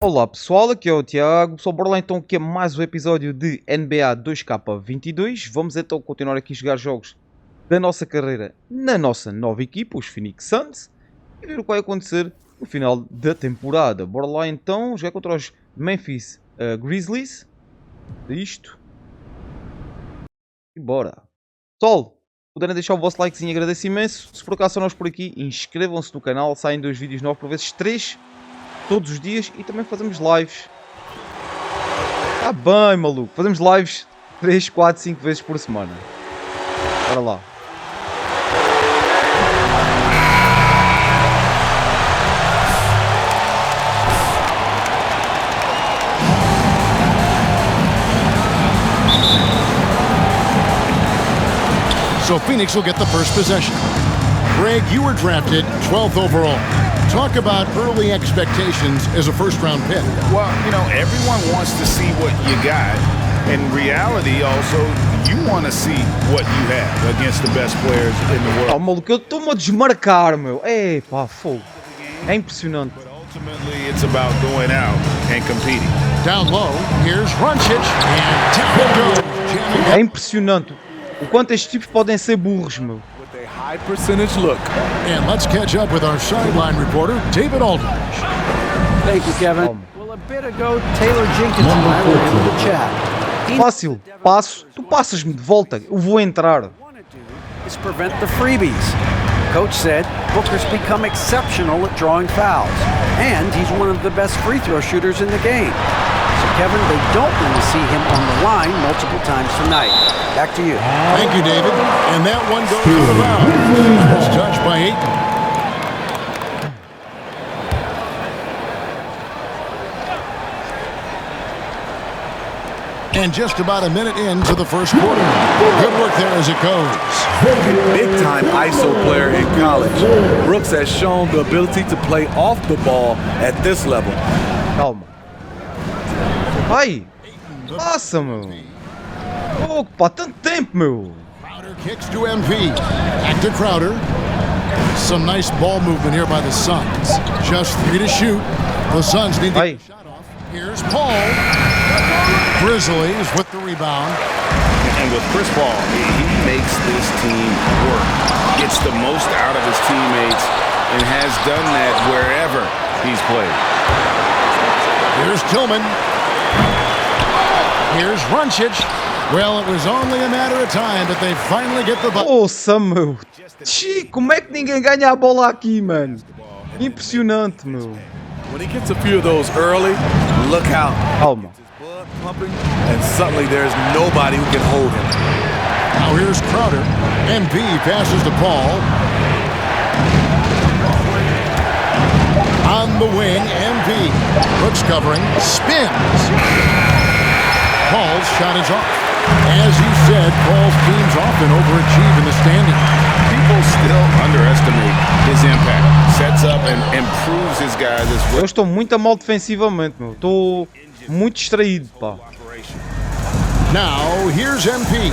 Olá pessoal, aqui é o Tiago. Só bora lá então que é mais um episódio de NBA 2K22. Vamos então continuar aqui a jogar jogos da nossa carreira na nossa nova equipa, os Phoenix Suns, e ver o que vai acontecer no final da temporada. Bora lá então jogar contra os Memphis Grizzlies. Isto. E bora. Pessoal, puderem deixar o vosso likezinho, agradeço imenso. Se por acaso são nós por aqui, inscrevam-se no canal, saem 2 vídeos novos, por vezes 3 todos os dias, e também fazemos lives. Tá bem, maluco. Fazemos lives 3, 4, 5 vezes por semana. Bora lá. So Phoenix will get the first possession. Greg, you were drafted 12th overall. Talk about early expectations as a first-round pick. Well, you know, everyone wants to see what you got. In reality, also, you want to see what you have against the best players in the world. Oh, maluco, eu estou-me a desmarcar, meu. É, pá, fogo. É impressionante. But ultimately, it's about going out and competing. Down low, here's Runčić, and down it goes. É impressionante o quanto estes tipos podem ser burros, meu. With a high percentage look. And let's catch up with our sideline reporter, David Aldridge. Thank you, Kevin. Well, a bit ago, Taylor Jenkins and I were able to chat. Fácil, passo, tu passas-me de volta, eu vou entrar. Is prevent the freebies. Coach said Booker's become exceptional at drawing fouls, and he's one of the best free throw shooters in the game. So, Kevin, they don't want to see him on the line multiple times tonight. Back to you. Thank you, David. And that one goes to the round. First touch by Ayton. And just about a minute into the first quarter. Good work there as it goes. Big-time ISO player in college. Brooks has shown the ability to play off the ball at this level. Calma. Vai! Passa, meu! Oh, pá, tanto tempo, meu! Crowder kicks to MP. Back to Crowder. Some nice ball movement here by the Suns. Just 3 to shoot. The Suns need to get a shot off. Here's Paul. Grizzlies with the rebound. And with Chris Paul, he makes this team work. Gets the most out of his teammates and has done that wherever he's played. Here's Tillman. Here's Runčić. Well, it was only a matter of time, but they finally get the ball. Nossa, meu! Xiii, como é que ninguém ganha a bola aqui, mano? Impressionante, meu! When he gets a few of those early, look out. Calma. Blood pumping, and suddenly there's nobody who can hold him. Now here's Crowder. MP passes to Paul. On the wing, MP. Brooks covering, spins. Paul's shot is off. As you said, Paul's teams often overachieve in the standing. People still underestimate his impact. Sets up and improves his guys as well. Eu estou muito a mal defensivamente, meu. Estou muito distraído, pá. Now, here's MP.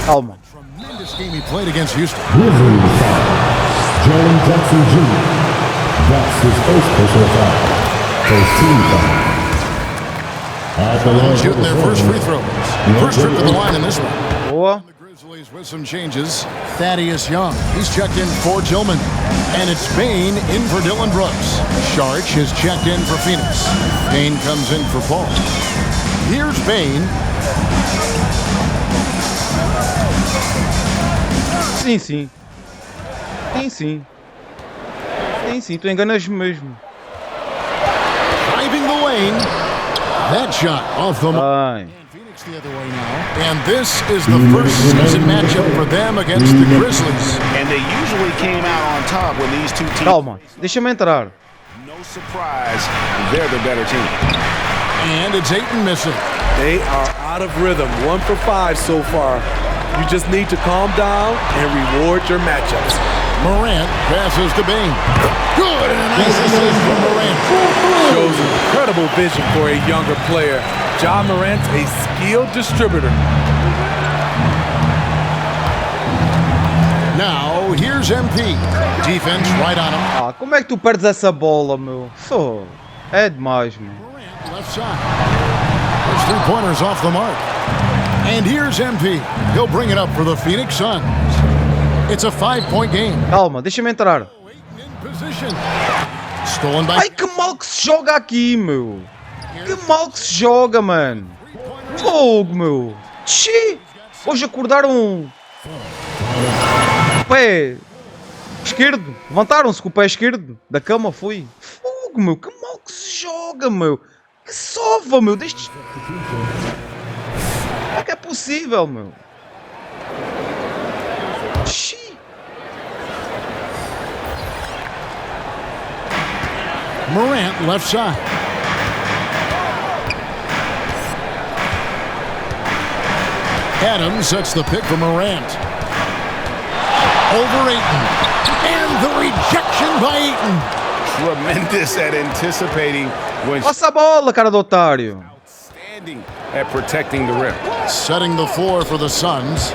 Calma. Tremendous game he played against Houston. Grizzlies foul. Jalen Jackson Jr. That's his first personal foul. First team foul. At the line Shooting their first free throws. First trip to the line in this one. Boa. The Grizzlies with some changes. Thaddeus Young, he's checked in for Tillman. And it's Bain in for Dylan Brooks. Sharch has checked in for Phoenix. Bain comes in for Paul. Here's Bain. Sim, sim. Sim, sim. Sim, sim. Tu enganas-me mesmo. Driving the lane. That shot off the mark. Ai. Phoenix the other way now. And this is the first season matchup for them against the Grizzlies. And they usually came out on top when these two teams. Calma. Deixa-me entrar. No surprise, they're the better team. And it's Ayton missing. They are out of rhythm, 1 for 5 so far. You just need to calm down and reward your matchups. Morant passes to Bain. Good, and a nice assist from Morant. Shows incredible vision for a younger player. John Morant's a skilled distributor. Now, here's MP. Defense right on him. Ah, como é que tu perdes essa bola, meu? Só. É demais, mano. Morant, left side. Those 3-pointers off the mark. And here's MP. He'll bring it up for the Phoenix Suns. It's a 5-point game. Calma, deixa-me entrar. In position. Stolen by... Ai, que mal que se joga aqui, meu. Que mal que se joga, mano. Fogo, meu. Xi. Hoje acordaram o pé esquerdo. Levantaram-se com o pé esquerdo da cama, foi. Fogo, meu. Que mal que se joga, meu. Que sova, meu. Destes... Como é que é possível, meu? Xi. Morant, left side. Adams sets the pick for Morant. Over Ayton. And the rejection by Ayton. Tremendous at anticipating when Passa a bola, cara do otário. standing at protecting the rim. Setting the floor for the Suns.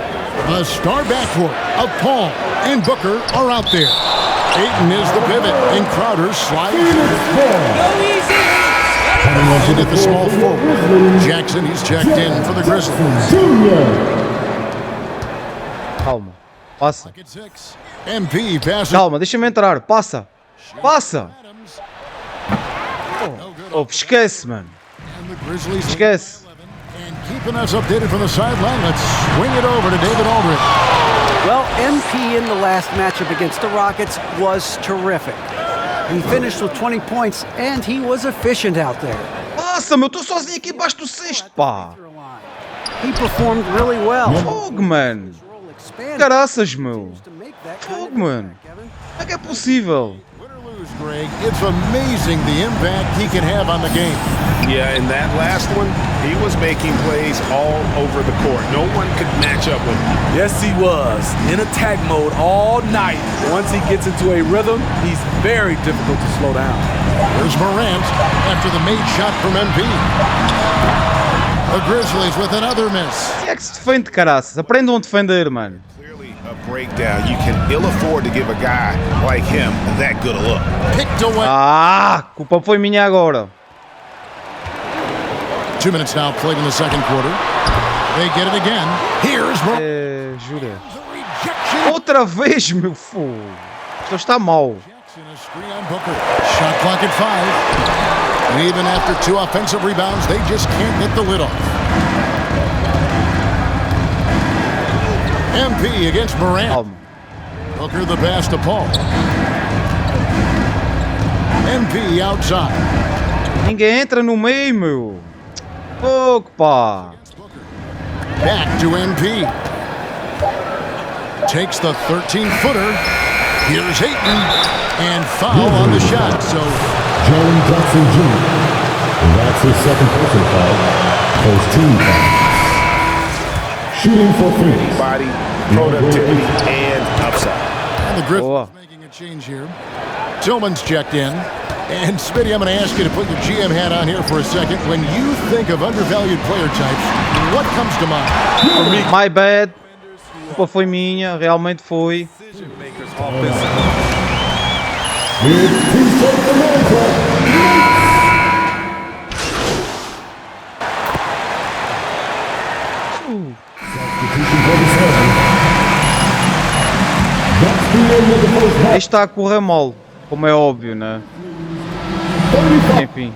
The star backcourt of Paul and Booker are out there. Ayton is the pivot, and Crowder slides in at the small forward. Jackson, he's checked in for the Grizzlies. Calma. Passa. At 6. MP passes. Calma, deixa-me entrar. Passa. Passa. Oh, esquece, mano. And the Grizzlies Esquece. and keeping us updated from the sideline. Let's swing it over to David Aldridge. Well, MP in the last matchup against the Rockets was terrific. He finished with 20 points, and he was efficient out there. Passa, meu. Estou sozinho aqui embaixo do cesto, pá. He performed really well. Fogo, mano. Caraças, meu. Fogo, mano. Como é que é possível? Win or lose, Greg, it's amazing the impact he can have on the game. Yeah, in that last one, he was making plays all over the court. No one could match up with him. Yes, he was. In attack mode all night. Once he gets into a rhythm, he's very difficult to slow down. Here's Morant after the made shot from MP. The Grizzlies with another miss. Quem é que se defende, caraças? Aprendam a defender, mano. Clearly a breakdown. You can ill afford to give a guy like him that good a look. Picked away. Ah, culpa foi minha agora. 2 minutes now played in the second quarter. They get it again. Here's Morant. Jura. The rejection. Outra vez, meu fogo. Isto está mal. Jackson, a screen on Booker. Shot clock at 5. And even after 2 offensive rebounds, they just can't get the lid off. MP against Morant. Calma. Booker the pass to Paul. MP outside. Ninguém entra no meio, meu. Fogo, pá. Back to MP. Takes the 13-footer. Here's Ayton. And foul on the shot. So Jalen Jackson Jr. That's his second personal foul. First team foul. Shooting for Phoenix. Body, productivity, and upside. and the Grizzlies Boa. making a change here. Tillman's checked in. And Smitty, I'm going to ask you to put your GM hat on here for a second. When you think of undervalued player types, what comes to mind? For me, My bad. A culpa foi minha, realmente foi. decision makers offensively. Please take the man club. Substitution for the seven. That's the end of the first half. Este está a correr mal, como é óbvio, né? 35. Enfim.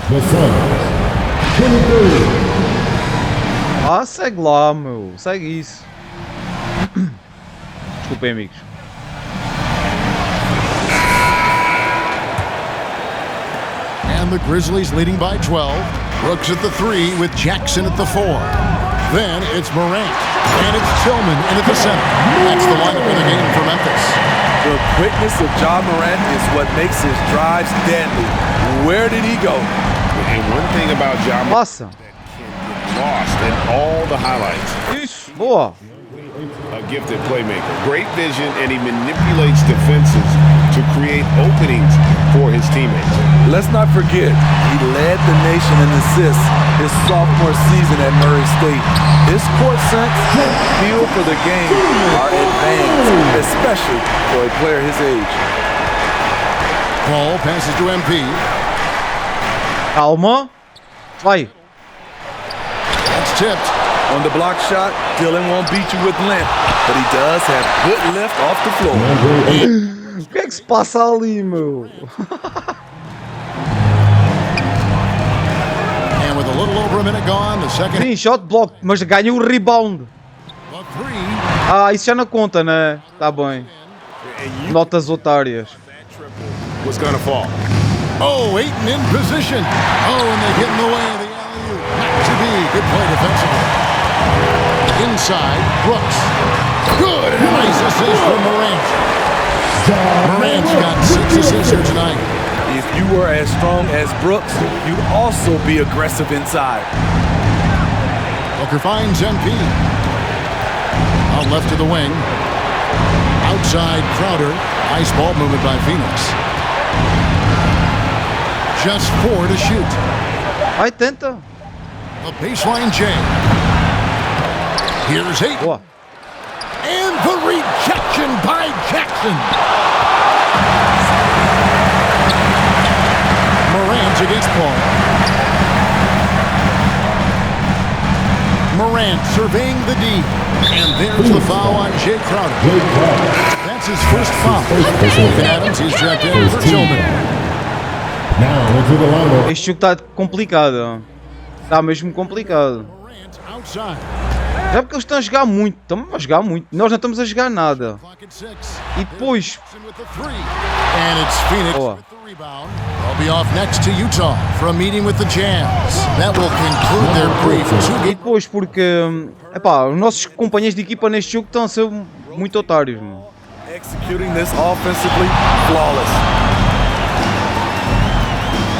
The Suns. 23. Ah, segue lá, meu. Segue isso. Desculpem, amigos. And the Grizzlies leading by 12. Brooks at the 3 with Jackson at the 4. Then it's Morant. And it's Tillman in at the center. That's the lineup of the game for Memphis. The quickness of Ja Morant is what makes his drives deadly. Where did he go? And one thing about John Passa. lost in all the highlights. Isso, boa. A gifted playmaker, great vision, and he manipulates defenses to create openings for his teammates. Let's not forget, he led the nation in assists his sophomore season at Murray State. His court sense and feel for the game are advanced, especially for a player his age. Paul passes to MP. Calma. Vai. That's tipped. On the block shot, Dylan won't beat you with length, but he does have good lift off the floor. O que é que se passa ali, meu? And with a little over a minute gone, the second. Sim, shot block, mas ganha o rebound. The three. Ah, isso já não conta, né? Tá bem. Notas otárias. Was gonna fall. Oh, Ayton in position. Oh, and they get in the way of the alley-oop. Not to be. Good play defensively. Inside, Brooks. Good. And a nice assist from Morant. Morant's got 6 assists here tonight. If you were as strong as Brooks, you'd also be aggressive inside. Booker finds MP. Out left to the wing. Outside Crowder. Nice ball movement by Phoenix. Just 4 to shoot. Vai, tenta. The baseline J. Here's Ayton. Boa. And the rejection by Jackson. Morant against Paul. Morant surveying the D. And there's the foul on Jay Crowder. That's his first foul. Nathan Adams, he's checked in for Tillman. Now into the lineup. Este jogo está complicado. Está mesmo complicado. Morant outside. É porque eles estão a jogar muito. Estamos a jogar muito. Nós não estamos a jogar nada. Clock at 6. E depois... With the three. And it's Phoenix Boa. with the rebound. They'll be off next to Utah for a meeting with the Jazz. That will conclude their brief E two-game. depois porque... Epá, os nossos companheiros de equipa neste jogo estão a ser muito otários, mano. Executing this offensively, flawless.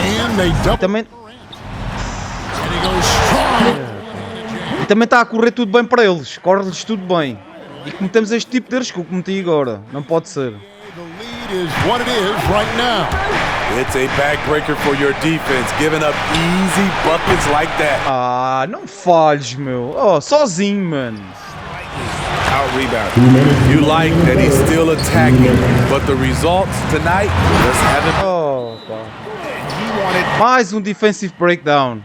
And they double. Também, And he goes strong. e também está a correr tudo bem para eles. Corre-lhes tudo bem. E cometemos este tipo de erros que eu cometi agora. Não pode ser. The lead is what it is right now. It's a backbreaker for your defense, giving up easy buckets like that. Ah, não falhes, meu. Oh, sozinho, mano. Out rebound. You like that he's still attacking, but the results tonight just haven't. Oh, pá. Mais defensive breakdown.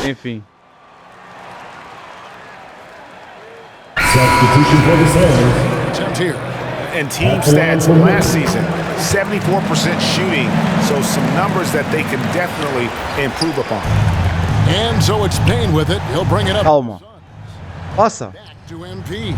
Enfim. Substitution for the Suns. Attempt here. And team stats last season, 74% shooting, so some numbers that they can definitely improve upon. And so it's Payne with it. He'll bring it up. Calma. Passa. Back to MP.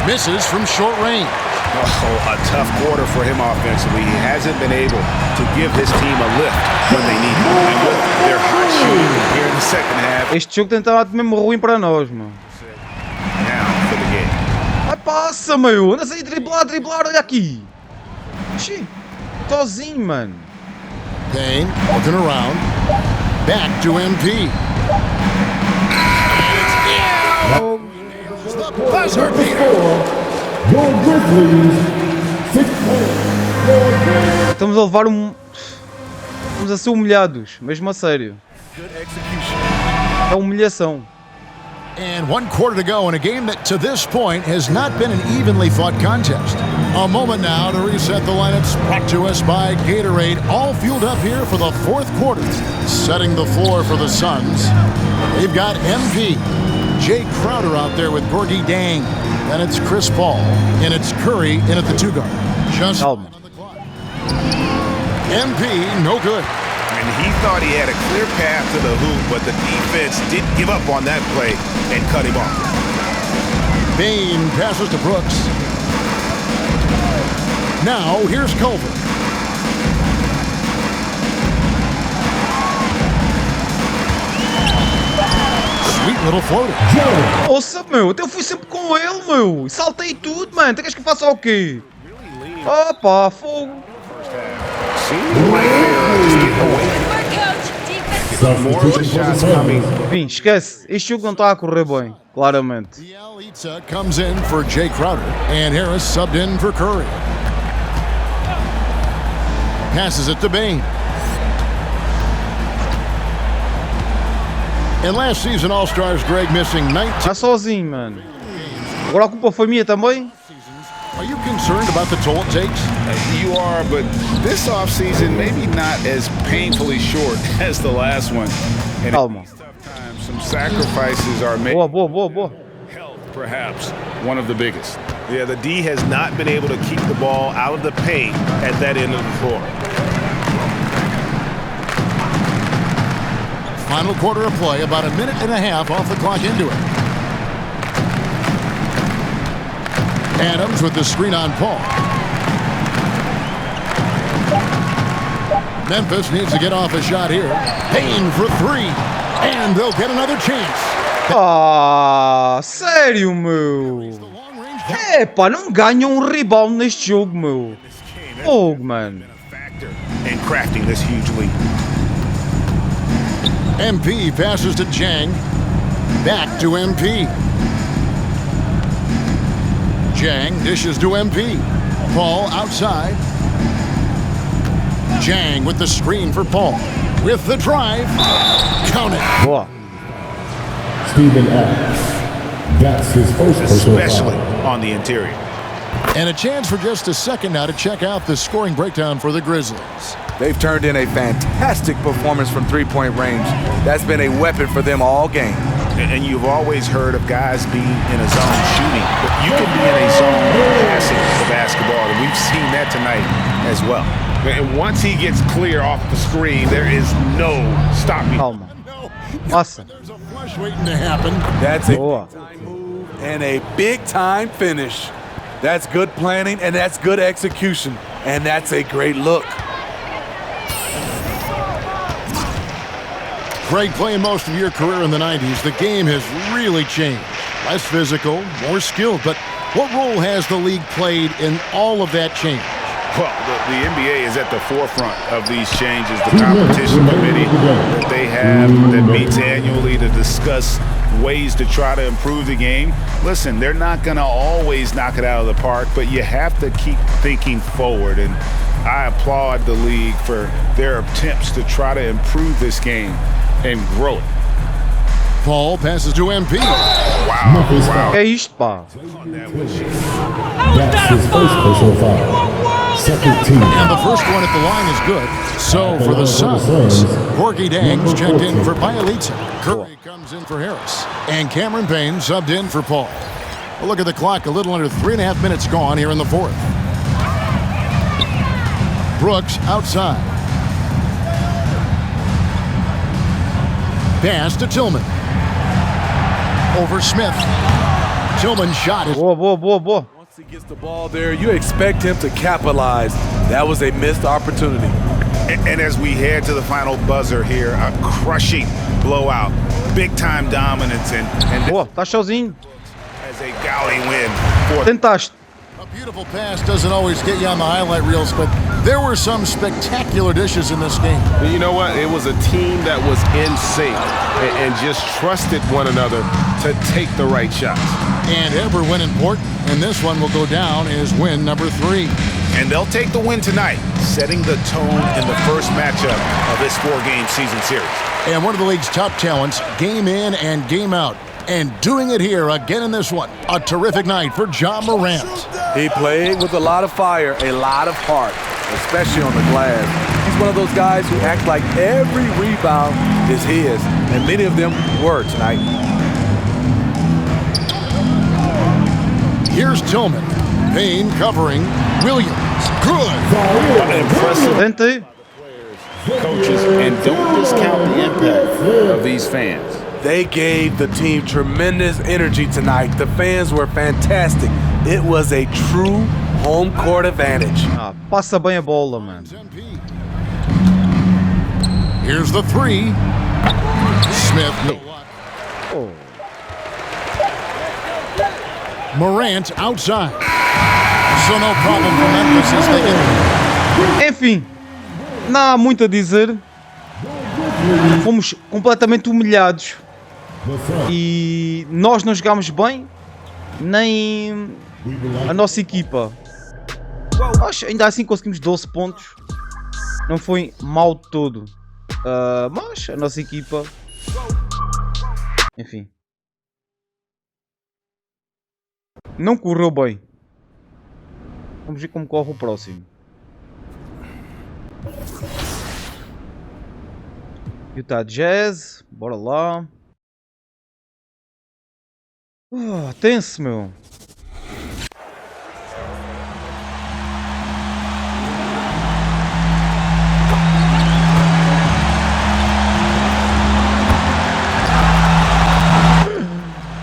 Misses from short range. Oh, a tough quarter for him offensively. He hasn't been able to give his team a lift when they need it. And with their hot shooting here in the second half, Este jogo tem estado mesmo ruim para nós, mano. now for the game. Vai, passa, meu. Anda aí driblar, olha aqui. Xi. Sozinho, mano. Payne looking around. Back to MP. The buzzer beater. Your Grizzlies, 6 points. Estamos a levar um... Estamos a ser humilhados, mesmo a sério. Good execution. É humilhação. And 1 quarter to go in a game that to this point has not been an evenly fought contest. A moment now to reset the lineups brought to us by Gatorade, all fueled up here for the 4th quarter. Setting the floor for the Suns. They've got MP, Jay Crowder out there with Gorgie Dang. Then it's Chris Paul, and it's Curry in at the 2 guard. Just Calma. on the clock. MP, no good. And he thought he had a clear path to the hoop, but the defense didn't give up on that play and cut him off. Payne passes to Brooks. Now here's Culver. Sweet little floater. Nossa, meu, até eu fui sempre com ele, meu. Saltei tudo, mano. Tu queres que eu faça o quê? Opa, fogo. Seems like they're just getting away. More of the shots coming. Enfim, esquece. Este jogo não está a correr bem, claramente. Bielitsa comes in for Jay Crowder, and Harris subbed in for Curry. Passes it to Bane. And last season All-Stars Greg missing 19. Está sozinho, mano. Agora a culpa foi minha também? Are you concerned about the toll it takes? You are, but this offseason maybe not as painfully short as the last one. And Calma. in these tough times, some sacrifices are made. Boa. Health, perhaps one of the biggest. Yeah, the D has not been able to keep the ball out of the paint at that end of the floor. Final quarter of play, about a minute and a half off the clock into it. Adams with the screen on Paul. Memphis needs to get off a shot here. Payne for three. And they'll get another chance. Ah, sério, meu. Epá, não ganham um rebound neste jogo, meu. Fogo, mano. In crafting this huge lead. MP passes to Jang. Back to MP. Jang dishes to MP. Paul outside. Jang with the screen for Paul. With the drive. Count it. Boa. Stephen Adams. That's his first personal Especially foul. on the interior. And a chance for just a second now to check out the scoring breakdown for the Grizzlies. They've turned in a fantastic performance from three-point range. That's been a weapon for them all game. And you've always heard of guys being in a zone shooting, but you can be in a zone passing the basketball, and we've seen that tonight as well. And once he gets clear off the screen, there is no stopping. Calma. Passa. There's a flush waiting to happen. That's a Boa. big-time move and a big-time finish. That's good planning, and that's good execution, and that's a great look. Craig, playing most of your career in the 90s, the game has really changed. Less physical, more skilled, but what role has the league played in all of that change? Well, the NBA is at the forefront of these changes. The competition committee that they have that meets annually to discuss ways to try to improve the game. Listen, they're not going to always knock it out of the park, but you have to keep thinking forward. And I applaud the league for their attempts to try to improve this game and grow it. Paul passes to MP. Wow. Que é isto, pá? That's his first personal foul. Second team. And the first one at the line is good. So for the Suns, Corky Dangs checked in for Bielitsa. Curry comes in for Harris. And Cameron Payne subbed in for Paul. Well, look at the clock, a little under 3.5 minutes gone here in the fourth. Brooks outside. Pass to Tillman. Over Smith. Tillman's shot is... Boa. Once he gets the ball there, you expect him to capitalize. That was a missed opportunity. And as we head to the final buzzer here, a crushing blowout, big-time dominance, and Boa, tá sozinho. as a galley win for Tentaste. A beautiful pass doesn't always get you on the highlight reels, but there were some spectacular dishes in this game. You know what? It was a team that was in sync and just trusted one another to take the right shots. And ever win important, and this one will go down as win number 3. And they'll take the win tonight, setting the tone in the first matchup of this 4-game season series. And one of the league's top talents, game in and game out. And doing it here again in this one. A terrific night for Ja Morant. He played with a lot of fire, a lot of heart, especially on the glass. He's one of those guys who act like every rebound is his, and many of them were tonight. Here's Tillman. Payne covering Williams. Good. Impressive Tentei. coaches, and don't discount the impact of these fans. They gave the team tremendous energy tonight. The fans were fantastic. It was a true home court advantage. Ah, passa bem a bola, mano. Here's the 3. Smith. Oh. Morant outside. So no problem for Memphis as they get. Enfim, não há muito a dizer. Fomos completamente humilhados. E nós não jogámos bem, nem a nossa equipa. Acho, ainda assim conseguimos 12 pontos. Não foi mal de todo. Mas a nossa equipa... Enfim. Não correu bem. Vamos ver como corre o próximo. Utah Jazz, bora lá. Tenso, meu.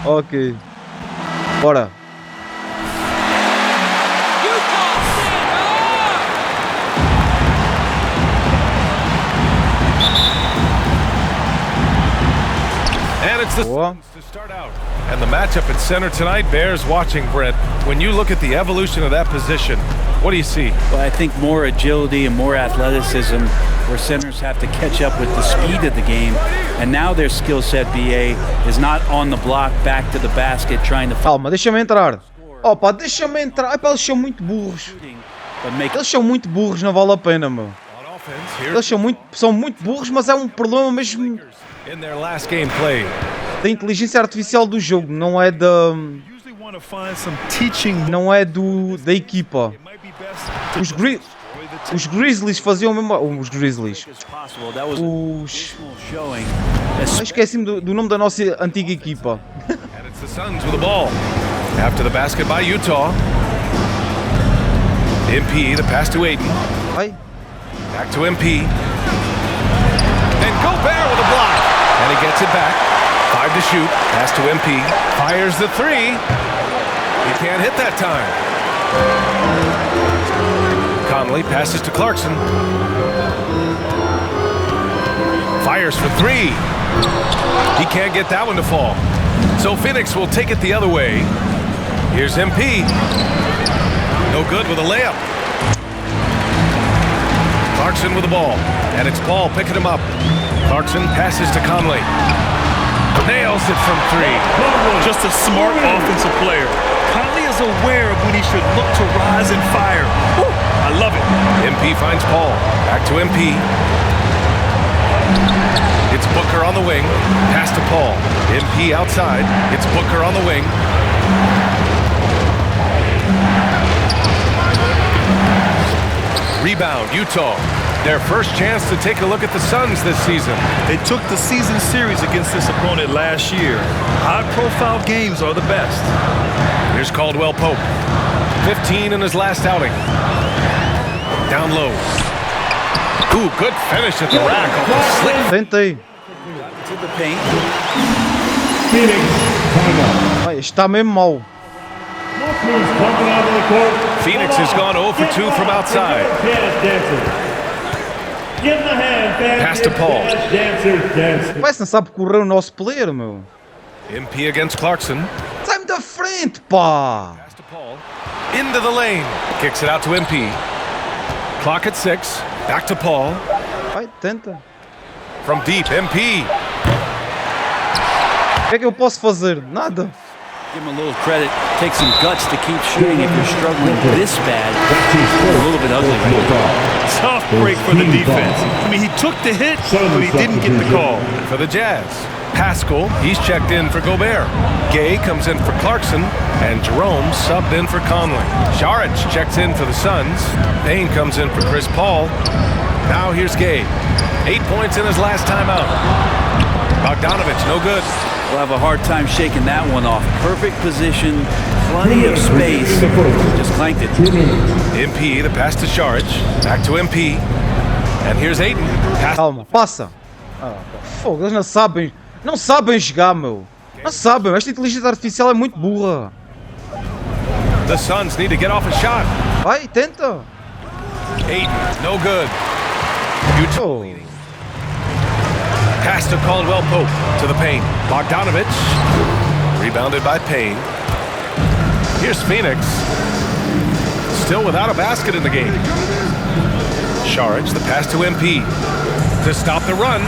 Ok. Bora. And it's the Suns to start out. And the matchup at center tonight bears watching, Brent. When you look at the evolution of that position, what do you see? Well, I think more agility and more athleticism, where centers have to catch up with the speed of the game. And now their skill set, BA, is not on the block, back to the basket, trying to... Calma, deixa-me entrar. Opa, deixa-me entrar. Eles são muito burros. Eles são muito burros, não vale a pena, meu. Eles são muito burros, mas é um problema mesmo da inteligência artificial do jogo, não é da... Não é da equipa. Os Grizzlies faziam mesmo... Os Grizzlies. Esqueci-me do nome da nossa antiga equipa. After the basket by Utah. MP, the pass to Aiden. Back to MP. Then Gobert with a block. And he gets it back. 5 to shoot. Pass to MP. Fires the 3. He can't hit that time. Conley passes to Clarkson. Fires for 3. He can't get that one to fall. So Phoenix will take it the other way. Here's MP. No good with a layup. Clarkson with the ball. And it's Paul picking him up. Clarkson passes to Conley. Nails it from 3. Just a smart offensive player. Conley is aware of when he should look to rise and fire. Woo, I love it. MP finds Paul. Back to MP. It's Booker on the wing. Pass to Paul. MP outside. It's Booker on the wing. Rebound, Utah. Their first chance to take a look at the Suns this season. They took the season series against this opponent last year. High-profile games are the best. Here's Caldwell Pope. 15 in his last outing. Down low. Ooh, good finish at the rack. Tentei. To the paint. Está mesmo mal. Phoenix has gone 0 for 2 from outside. Pass to Paul. Parece que não sabe correr o nosso player, meu. MP against Clarkson. Sai-me da frente, pá! Pass to Paul. Into the lane. Kicks it out to MP. Clock at 6. Back to Paul. Vai, tenta. From deep, MP. O que é que eu posso fazer? Nada. Give him a little credit. Take some guts to keep shooting if you're struggling this bad. It's a little bit ugly right now. Tough break for the defense. I mean, he took the hit, but he didn't get the call. For the Jazz, Pascal, he's checked in for Gobert. Gay comes in for Clarkson, and Jerome subbed in for Conley. Saric checks in for the Suns. Payne comes in for Chris Paul. Now here's Gay. 8 points in his last time out. Bogdanovich, no good. We'll have a hard time shaking that one off. Perfect position, plenty of space. Just clanked it. MP, the pass to Saric. Back to MP. And here's Aiden. Calma, passa. Fogo, eles não sabem jogar, meu. Não sabem, esta inteligência artificial é muito burra. The Suns need to get off a shot. Vai, tenta. Aiden, no good. Oh. Pass to Caldwell Pope to the paint. Bogdanovich. Rebounded by Payne. Here's Phoenix. Still without a basket in the game. Saric, the pass to MP. To stop the run.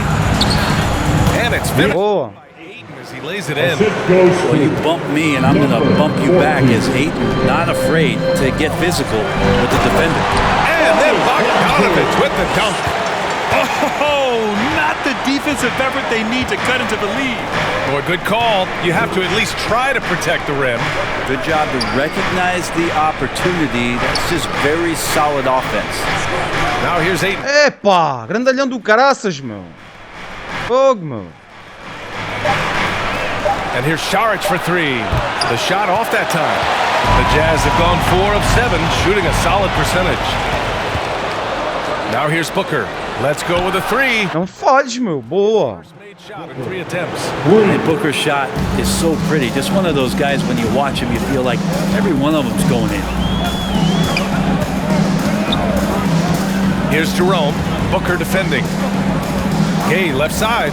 And it's finished by Aiden as he lays it in. Well, you bump me and I'm going to bump you back as Aiden, not afraid to get physical with the defender. And then Bogdanovich with the dunk. Oh, not the defensive effort they need to cut into the lead. Boy, good call. You have to at least try to protect the rim. Good job to recognize the opportunity. That's just very solid offense. Now here's Aiton. Epá, grandalhão do caraças, meu. Fogo, meu. And here's Šarić for three. The shot off that time. The Jazz have gone 4 of 7, shooting a solid percentage. Now here's Booker. Let's go with a three. Não falhes, meu. Boa. Made shot in 3 attempts. And Booker's shot is so pretty. Just one of those guys, when you watch him, you feel like every one of them's going in. Here's Jerome. Booker defending. Gay left side.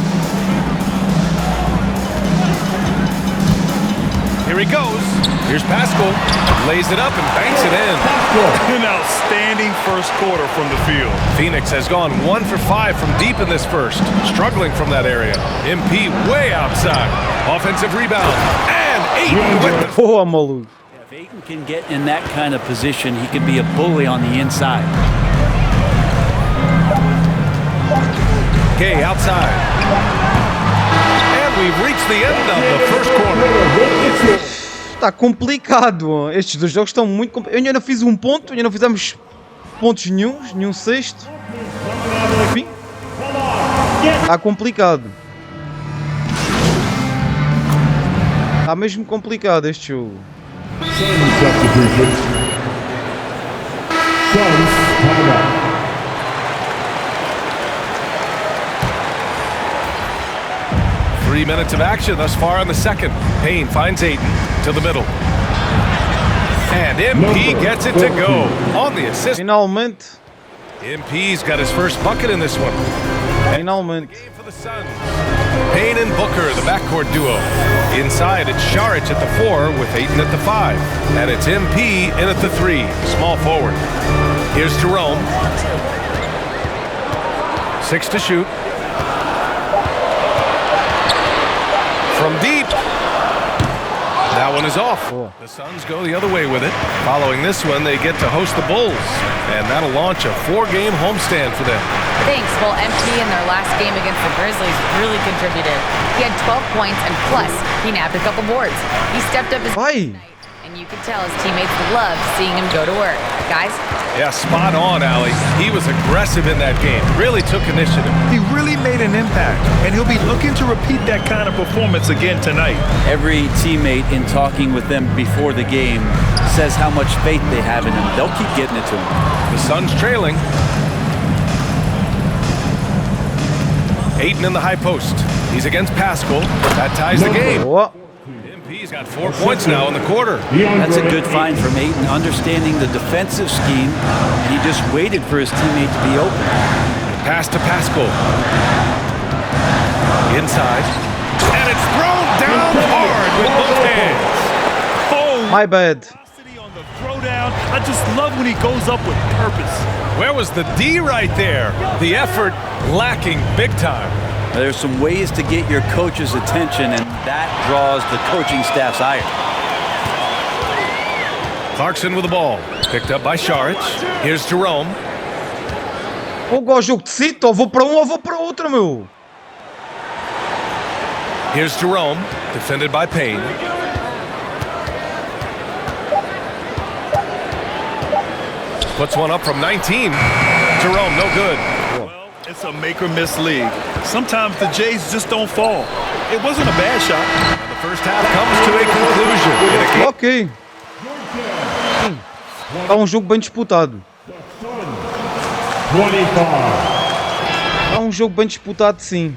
Here he goes. Here's Pascal. Lays it up and banks it in. An outstanding first quarter from the field. Phoenix has gone 1 for 5 from deep in this first. Struggling from that area. MP way outside. Offensive rebound. And Aiton with the... Boa, maluco. If Aiton can get in that kind of position, he can be a bully on the inside. Gay outside. And we've reached the end of the first quarter. Está complicado. Estes dois jogos estão muito complicados. Eu ainda não fiz um ponto, ainda não fizemos pontos nenhum sexto. Enfim, está complicado. Está mesmo complicado este jogo. Three minutes of action thus far in the second. Payne finds Aiton to the middle. And MP gets it to go on the assist. Finalmente. MP's got his first bucket in this one. Finalmente. Game for the Suns. Payne and Booker, the backcourt duo. Inside, it's Šarić at the 4 with Aiton at the 5. And it's MP in at the 3, small forward. Here's Jerome. 6 to shoot. From deep. That one is off. The Suns go the other way with it. Following this one, they get to host the Bulls. And that'll launch a 4-game homestand for them. Thanks. Well, MP in their last game against the Grizzlies really contributed. He had 12 points, and plus, he nabbed a couple boards. He stepped up his Vai. and you could tell his teammates loved seeing him go to work. Guys? Yeah, spot on, Allie. He was aggressive in that game. Really took initiative. He really made an impact, and he'll be looking to repeat that kind of performance again tonight. Every teammate, in talking with them before the game, says how much faith they have in him. They'll keep getting it to him. The Suns trailing. Aiton in the high post. He's against Pascal. That ties the game. Boa. MP's got 4 points now in the quarter. That's a good find from Aiton, understanding the defensive scheme, and he just waited for his teammate to be open. Pass to Pascal. Inside. And it's thrown down hard with both hands. Oh, My bad. velocity on the throwdown. I just love when he goes up with purpose. Where was the D right there? The effort lacking big time. There's some ways to get your coach's attention, and that draws the coaching staff's ire. Clarkson with the ball. Picked up by Šarić. Here's Jerome. Vou ao jogo de cito, ou vou para um ou vou para outro, meu. Here's Jerome. Defended by Payne. Puts one up from 19. Jerome, no good. Well, it's a make or miss league. Sometimes the Jays just don't fall. It wasn't a bad shot. And the first half comes to a conclusion. In a game Ok. Está um jogo bem disputado. Está um jogo bem disputado, sim.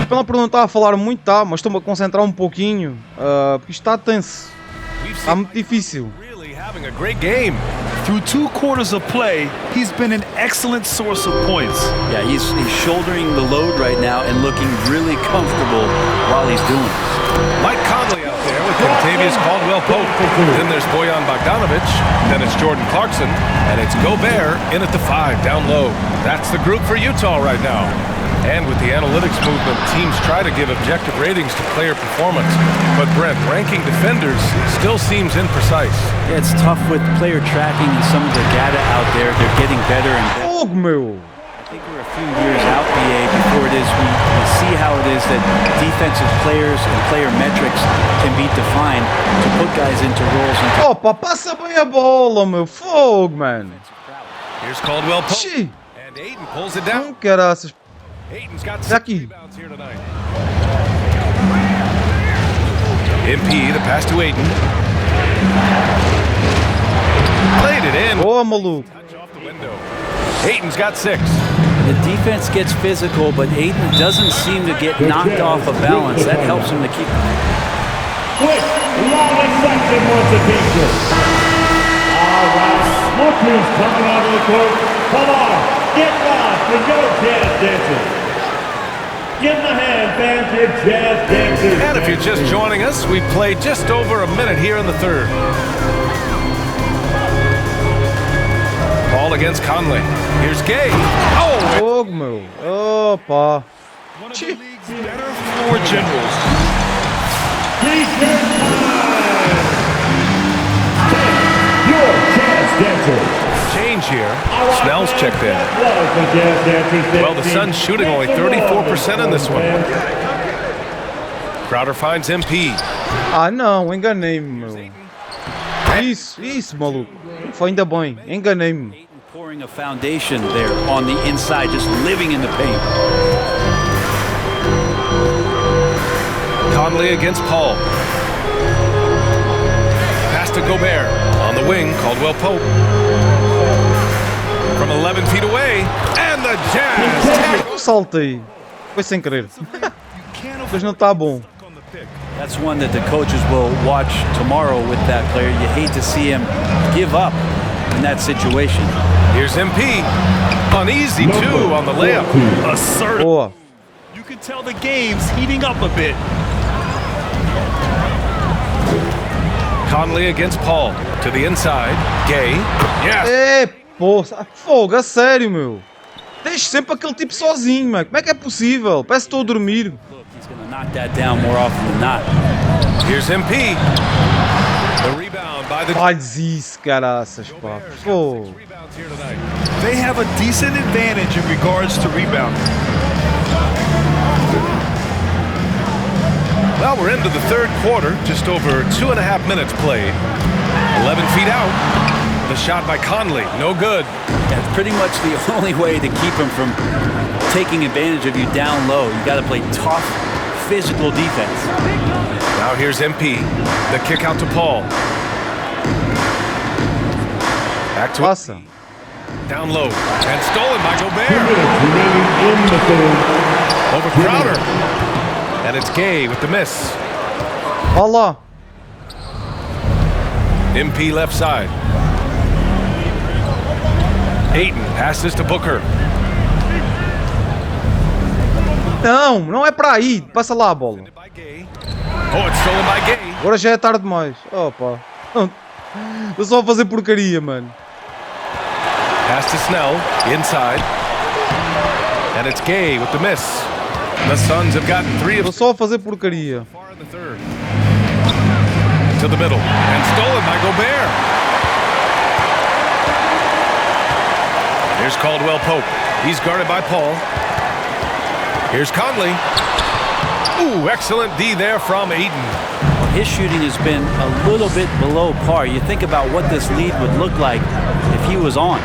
Pela por não estar a falar muito, tá, mas estou-me a concentrar um pouquinho, porque isto está tenso. Está muito difícil. really having a great game. Through 2 quarters of play, he's been an excellent source of points. Yeah, he's shouldering the load right now and looking really comfortable while he's doing it. Mike Conley out there with Contavious Caldwell-Pope. Then there's Bojan Bogdanovic. Then it's Jordan Clarkson. And it's Gobert in at the 5, down low. That's the group for Utah right now. And with the analytics movement, teams try to give objective ratings to player performance. But Brent, ranking defenders still seems imprecise. Yeah, it's tough with player tracking and some of the data out there. They're getting better and better. Oh, meu. I think we're a few years out, BA, before it is we see how it is that defensive players and player metrics can be defined to put guys into roles. Opa, passa bem a bola, meu. Fogo, mano. Here's Caldwell Pope. Xiii. And Ayton pulls it down. Caraças. Ayton's got Aqui. 6 rebounds here tonight. MP, the pass to Ayton. Played it in. Boa, maluco. Touch off the window. Ayton's got 6. The defense gets physical, but Ayton doesn't seem to get knocked off of balance. That helps him to keep. Quick, long section once again. All right, look who's coming onto the court. Come on, get lost with your jazz dancers. Give them a hand, fans, your jazz dancers. And if you're just joining us, we've played just over a minute here in the third. Ball against Conley. Here's Gay. Oh! Fogo, meu. Opa. One of the league's better floor generals. T-shirt time. Your jazz dancer. Change here. Snell's checked in. Well, the Suns shooting only 34% in this one. Crowder finds MP. Ah, não. Enganei-me, meu. Isso, maluco. Foi ainda bem. Enganei-me. Pouring a foundation there on the inside, just living in the paint. Conley against Paul. Pass to Gobert. On the wing, Caldwell Pope. From 11 feet away. And the Jazz. Eu saltei. Foi sem querer. Mas não tá bom. That's one that the coaches will watch tomorrow with that player. You hate to see him give up in that situation. Here's MP. Uneasy, too, on the layup. Assertive. Boa. You can tell the game's heating up a bit. Conley against Paul. To the inside. Gay. Yes. É, pô. Fogo, a sério, meu. Deixa sempre aquele tipo sozinho, mano. Como é que é possível? Parece que estou a dormir. Look, he's going to knock that down more often than not. Here's MP. The rebound by the... Faz isso, caraças, pá. Fogo. They have a decent advantage in regards to rebounding. Well, we're into the third quarter. Just over 2.5 minutes played. 11 feet out. The shot by Conley. No good. That's pretty much the only way to keep him from taking advantage of you down low. You got to play tough, physical defense. Now here's MP. The kick out to Paul. Back to Passa. down low. And stolen by Gobert. Over Crowder. And it's Gay with the miss. Olha lá. MP left side. Ayton passes to Booker. Não é pra aí. Passa lá a bola. By Gay. Oh, it's stolen by Gay. Agora já é tarde demais. Opa. Estou só a fazer porcaria, mano. Pass to Snell, inside. And it's Gay with the miss. The Suns have gotten 3 of Estou só a fazer porcaria. far in the third. To the middle. And stolen by Gobert. Here's Caldwell Pope. He's guarded by Paul. Here's Conley. Ooh, excellent D there from Ayton. Well, his shooting has been a little bit below par. You think about what this lead would look like if he was on.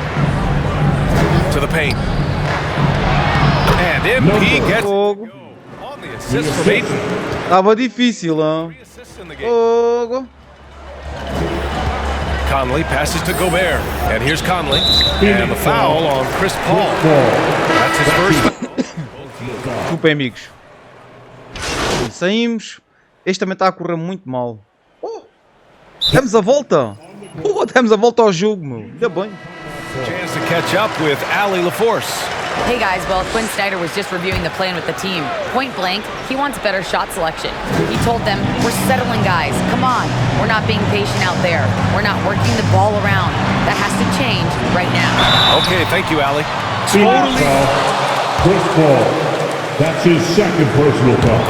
To the paint. And MP gets Fogo. on the assist from Ayton. Tava difícil, hein? 3 assists in the game. Fogo. Conley passes to Gobert. And here's Conley. And the foul on Chris Paul. That's his first. Desculpem, amigos. Saímos. Este também está a correr muito mal. Oh, demos a volta. Demos a volta ao jogo, meu. Ainda bem. Chance to catch up with Ali LaForce. Hey guys, well, Quinn Snyder was just reviewing the plan with the team. Point blank, he wants better shot selection. He told them, we're settling guys, come on. We're not being patient out there. We're not working the ball around. That has to change right now. Okay, thank you, Ali. Totally. Chris Paul. That's his second personal foul.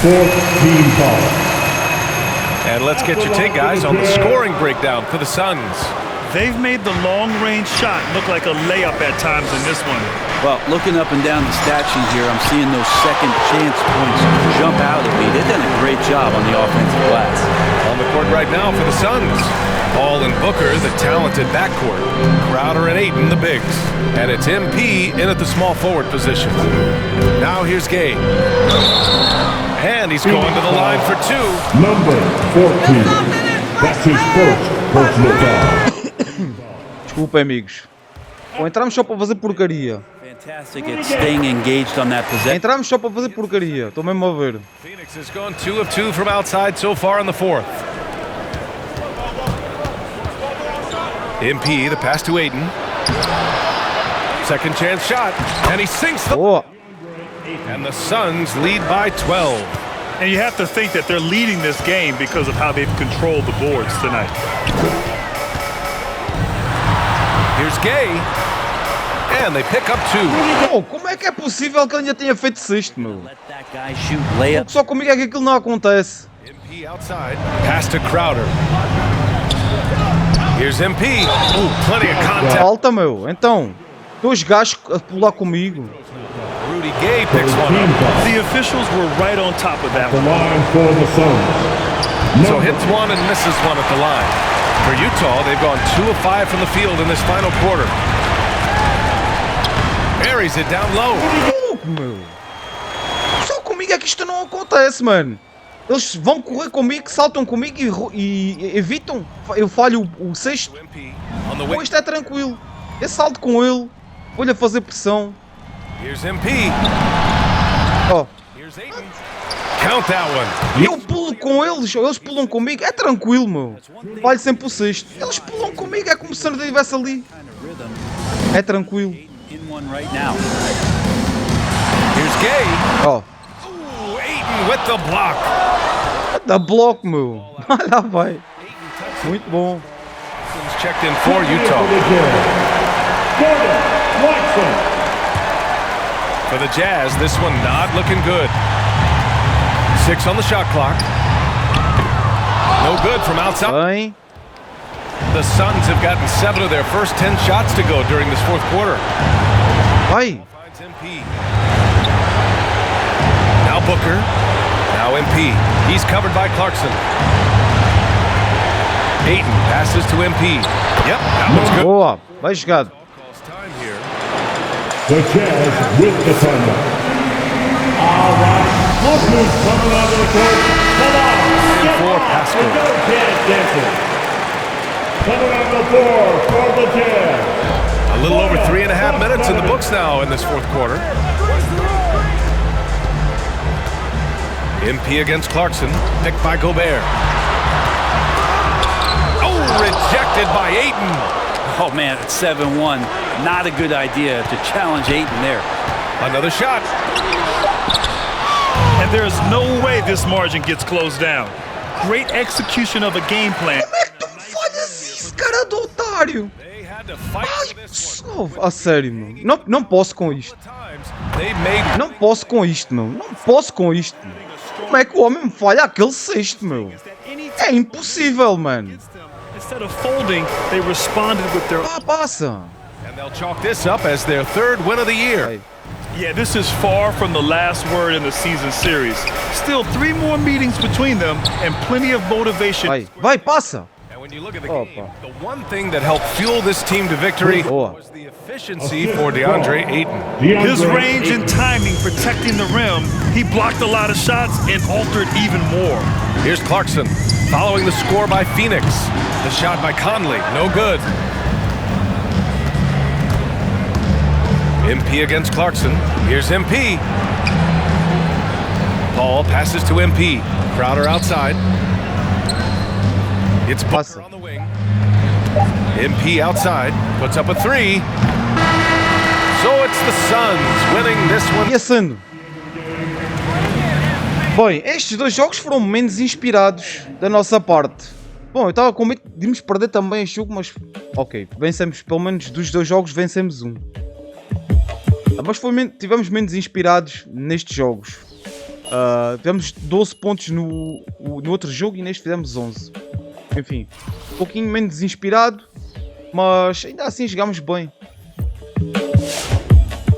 Fourth team foul. And let's get your take, guys, on the scoring breakdown for the Suns. They've made the long-range shot look like a layup at times in this one. Well, looking up and down the stat sheet here, I'm seeing those second chance points jump out at me. They've done a great job on the offensive glass. On the court right now for the Suns. Paul and Booker, the talented backcourt. Crowder and Ayton, the bigs. And it's MP in at the small forward position. Now here's Gay. And he's going to the line for two. Number 14. That's his first personal foul. Desculpa, amigos. Ou entramos só para fazer porcaria. Fantastic at staying engaged on that possession. Entramos só para fazer porcaria. Estou mesmo a ver. Phoenix has gone 2 of 2 from outside so far in the fourth. MP, the pass to Ayton. Second chance shot, and he sinks the... Boa. And the Suns lead by 12. And you have to think that they're leading this game because of how they've controlled the boards tonight. Here's Gay. And they pick up two. Oh, como é que é possível que ele ainda tenha feito sexto, meu? Let that guy shoot layups. Só comigo é que aquilo não acontece. MP outside. Pass to Crowder. Here's MP. Ooh, plenty of contact. Falta, meu. Então, dois gajos a pular comigo. Rudy Gay picks one up. The officials were right on top of that The one. line for the Suns. So hits one and misses one at the line. For Utah, they've gone 2 of 5 from the field in this final quarter. Buries it down low. Meu. Só comigo é que isto não acontece, mano. Eles vão correr comigo, saltam comigo e evitam. Eu falho o sexto. Ou isto é tranquilo. Eu salto com ele. Vou-lhe a fazer pressão. Here's MP. Oh. Here's Ayton. Count that one. Eu pulo com eles, ou eles pulam comigo. É tranquilo, meu. Falho sempre o sexto. Eles pulam comigo, é como se eu não estivesse ali. É tranquilo. Here's Gay. Oh. Ooh, Ayton with the block. Dá bloco, meu. Lá vai. Muito bom. Checked in for Utah. For the Jazz, this one not looking good. 6 on the shot clock. No good from outside. Bem. The Suns have gotten 7 of their first 10 shots to go during this fourth quarter. Vai. Finds MP. Now Booker. Now MP. He's covered by Clarkson. Ayton passes to MP. Yep, that one's good. Boa. Vai jogado. Time here. The Jazz with the timeout. All right, look who's coming onto the court. Come on, get For off Pascal. the no Jazz dancers. Coming on the floor for the Jazz. A little over 3.5 minutes in the books now in this fourth quarter. MP against Clarkson, picked by Gobert. Oh, rejected by Ayton. Oh man, it's 7-1. Not a good idea to challenge Ayton there. Another shot. And there's no way this margin gets closed down. Great execution of a game plan. Como é que tu me falhas isso, cara do otário? They had to fight for this one. A sério, meu. Não posso com isto. They made Não posso com isto, meu. Não posso com isto. Como é que o homem me falha aquele sexto, meu? É impossível, mano. Instead of folding, they responded with their... Ah, passa. and they'll chalk this up as their 3rd win of the year. Vai. Yeah, this is far from the last word in the season series. Still 3 more meetings between them and plenty of motivation. Vai, passa. And when you look at the Opa. game, the one thing that helped fuel this team to victory Boa. was the efficiency for DeAndre Ayton. His range and timing protecting the rim, he blocked a lot of shots and altered even more. Here's Clarkson, following the score by Phoenix. The shot by Conley, no good. MP against Clarkson. Here's MP. Paul passes to MP. Crowder outside. It's Booker on the wing. MP outside. Puts up a 3. So it's the Suns winning this one. E assando. Bem, estes dois jogos foram menos inspirados da nossa parte. Bom, eu estava com medo de irmos perder também este jogo, mas ok, vencemos, pelo menos dos dois jogos vencemos um. Mas tivemos menos inspirados nestes jogos. Tivemos 12 pontos no outro jogo e neste fizemos 11. Enfim, um pouquinho menos inspirado, mas ainda assim jogámos bem.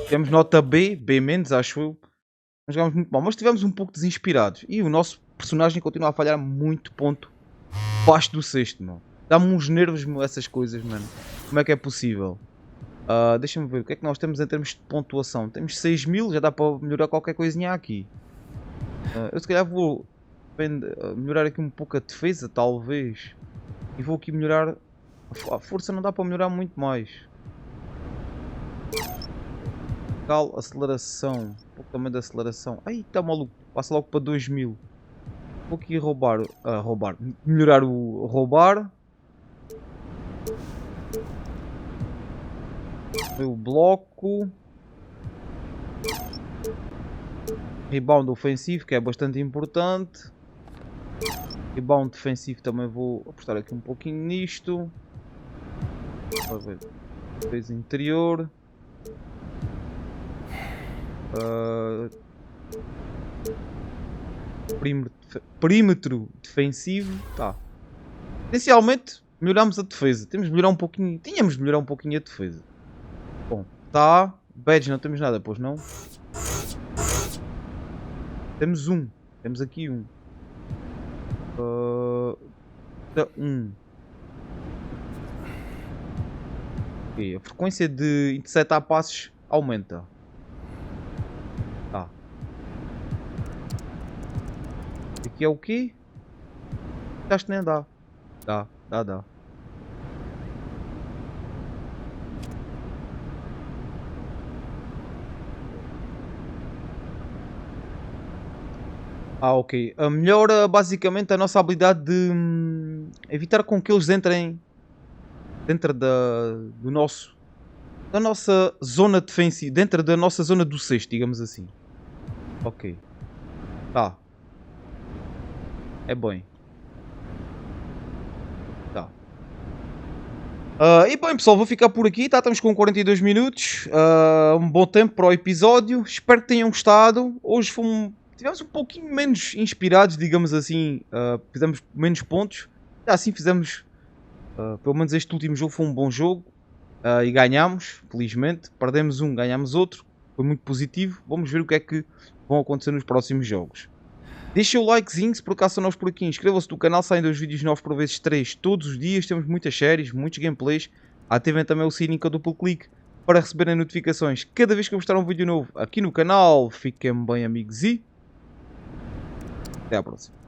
Tivemos nota B, B-, acho eu. Não jogámos muito mal, mas estivemos um pouco desinspirados. E o nosso personagem continua a falhar muito ponto abaixo do sexto, mano. Dá-me uns nervos, essas coisas, mano. Como é que é possível? Deixa-me ver, o que é que nós temos em termos de pontuação? Temos 6.000, já dá para melhorar qualquer coisinha aqui. Eu se calhar vou melhorar aqui um pouco a defesa, talvez. E vou aqui melhorar... A força não dá para melhorar muito mais. Aceleração. Um pouco também de aceleração. Ai, está maluco. Passa logo para 2.000. Vou aqui roubar. Melhorar o roubar. O bloco. Rebound ofensivo, que é bastante importante. Rebound defensivo também vou apostar aqui um pouquinho nisto. Vamos ver. Defesa interior. Perímetro defensivo. Tá. Essencialmente melhoramos a defesa. Tínhamos de melhorar um pouquinho a defesa. Bom, tá. Badge não temos nada, pois não? Temos um. Temos aqui um. Okay. A frequência de interceptar passes aumenta. Tá. Aqui é o quê? Acho que nem dá. Dá. Ok. Melhora basicamente a nossa habilidade de evitar com que eles entrem dentro da nossa zona defensiva, dentro da nossa zona do sexto, digamos assim. Ok. Tá. É bem. Tá. E bem, pessoal, vou ficar por aqui, tá? Estamos com 42 minutos. Um bom tempo para o episódio. Espero que tenham gostado. Hoje tivemos um pouquinho menos inspirados, digamos assim. Fizemos menos pontos. Assim fizemos... pelo menos este último jogo foi um bom jogo. E ganhámos, felizmente. Perdemos um, ganhámos outro. Foi muito positivo. Vamos ver o que é que vão acontecer nos próximos jogos. Deixem o likezinho se por acaso são novos por aqui. Inscrevam-se no canal, saem 2 vídeos novos por vezes 3 todos os dias. Temos muitas séries, muitos gameplays. Ativem também o sininho com o duplo clique para receberem notificações cada vez que eu postar um vídeo novo aqui no canal. Fiquem bem, amigos, e até à próxima.